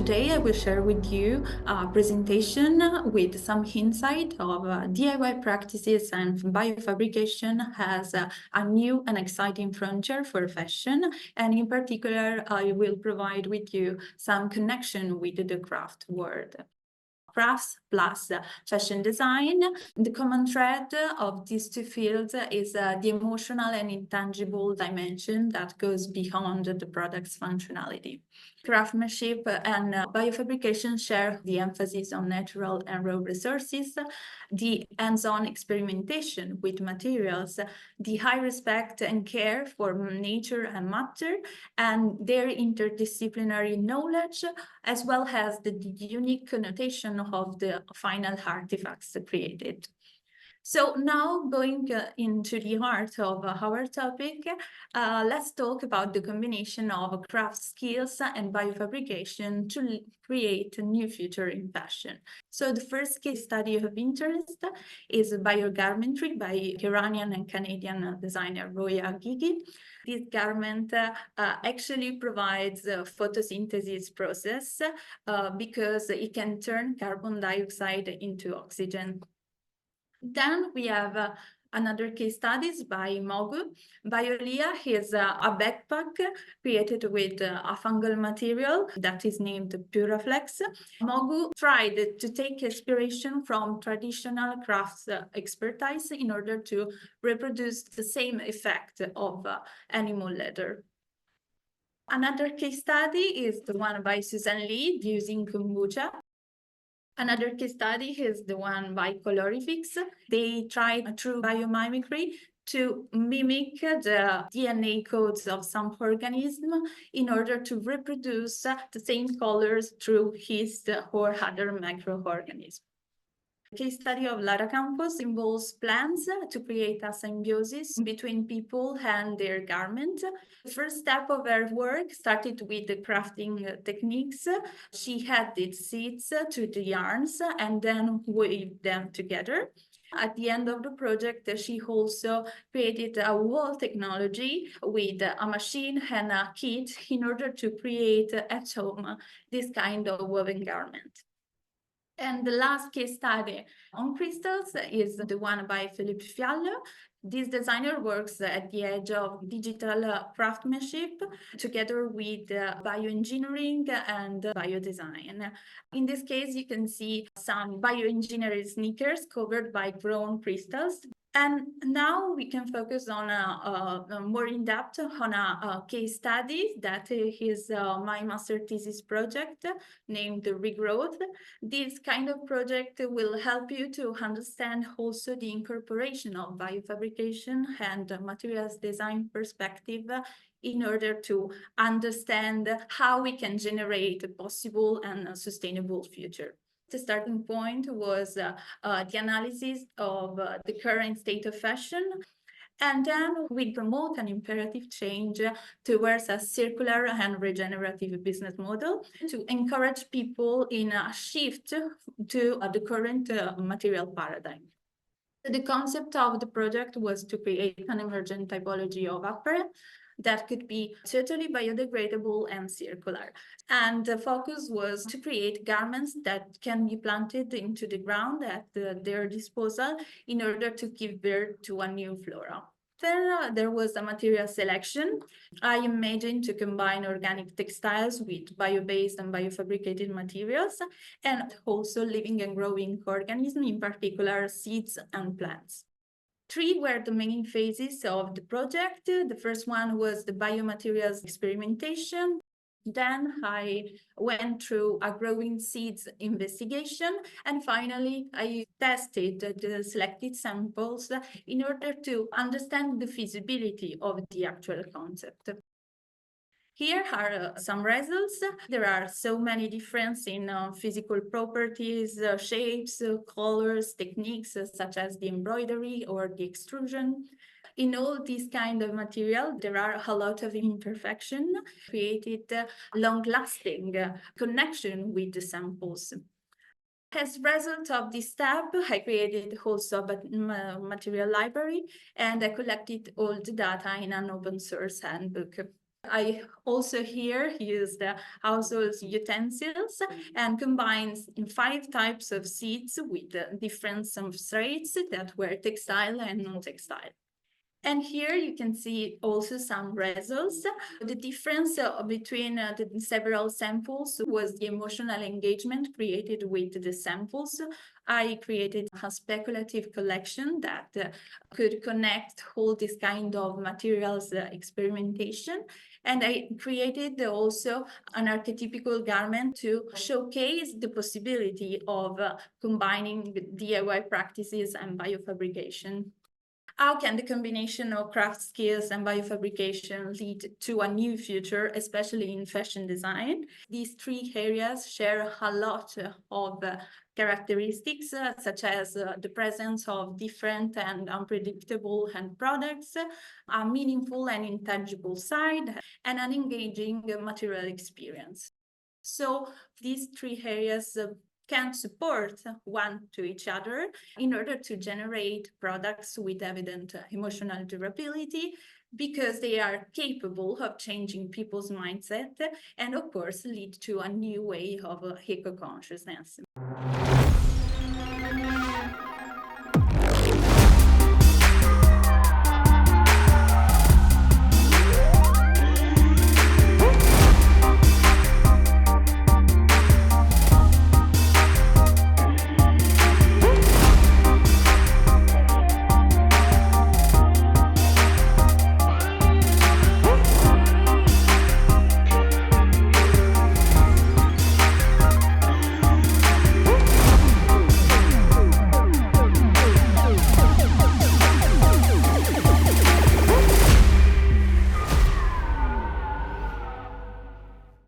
Today I will share with you a presentation with some insight of DIY practices and biofabrication as a new and exciting frontier for fashion. And in particular, I will provide with you some connection with the craft world. Crafts plus fashion design. The common thread of these two fields is the emotional and intangible dimension that goes beyond the product's functionality. Craftsmanship and biofabrication share the emphasis on natural and raw resources, the hands-on experimentation with materials, the high respect and care for nature and matter, and their interdisciplinary knowledge, as well as the unique connotation of the final artifacts created. So now going into the heart of our topic, let's talk about the combination of craft skills and biofabrication to create a new future in fashion. So the first case study of interest is biogarmentry by Iranian and Canadian designer Roya Ghigi. This garment actually provides a photosynthesis process because it can turn carbon dioxide into oxygen. Then we have another case studies by Mogu. Biolia is a backpack created with a fungal material that is named Puraflex. Mogu tried to take inspiration from traditional crafts expertise in order to reproduce the same effect of animal leather. Another case study is the one by Susan Lee using kombucha. Another case study is the one by Colorifix. They tried through biomimicry to mimic the DNA codes of some organism in order to reproduce the same colors through yeast or other microorganisms. The case study of Lara Campos involves plans to create a symbiosis between people and their garment. The first step of her work started with the crafting techniques. She added seeds to the yarns and then weaved them together. At the end of the project, she also created a wall technology with a machine and a kit in order to create at home this kind of woven garment. And the last case study on crystals is the one by Philippe Fiallo. This designer works at the edge of digital craftsmanship together with bioengineering and biodesign. In this case, you can see some bioengineered sneakers covered by grown crystals. And now we can focus on more in depth on a case study that is my master thesis project named Regrowth. This kind of project will help you to understand also the incorporation of biofabrication and materials design perspective in order to understand how we can generate a possible and sustainable future. The starting point was the analysis of the current state of fashion. And then we promote an imperative change towards a circular and regenerative business model to encourage people in a shift to the current material paradigm. The concept of the project was to create an emergent typology of apparel that could be totally biodegradable and circular. And the focus was to create garments that can be planted into the ground at their disposal in order to give birth to a new flora. Then there was a material selection. I imagined to combine organic textiles with bio-based and biofabricated materials, and also living and growing organisms, in particular seeds and plants. Three were the main phases of the project. The first one was the biomaterials experimentation. Then I went through a growing seeds investigation. And finally, I tested the selected samples in order to understand the feasibility of the actual concept. Here are some results. There are so many differences in physical properties, shapes, colors, techniques such as the embroidery or the extrusion. In all this kind of material, there are a lot of imperfection, created long-lasting connection with the samples. As a result of this step, I created also a material library and I collected all the data in an open source handbook. I also here use the household utensils and combines in 5 types of seeds with different substrates that were textile and non-textile. And here you can see also some results. The difference between the several samples was the emotional engagement created with the samples. I created a speculative collection that could connect all this kind of materials experimentation. And I created also an archetypical garment to showcase the possibility of combining DIY practices and biofabrication. How can the combination of craft skills and biofabrication lead to a new future, especially in fashion design? These 3 areas share a lot of characteristics, such as the presence of different and unpredictable end products, a meaningful and intangible side, and an engaging material experience. So these 3 areas can support one to each other in order to generate products with evident emotional durability, because they are capable of changing people's mindset and, of course, lead to a new way of eco-consciousness.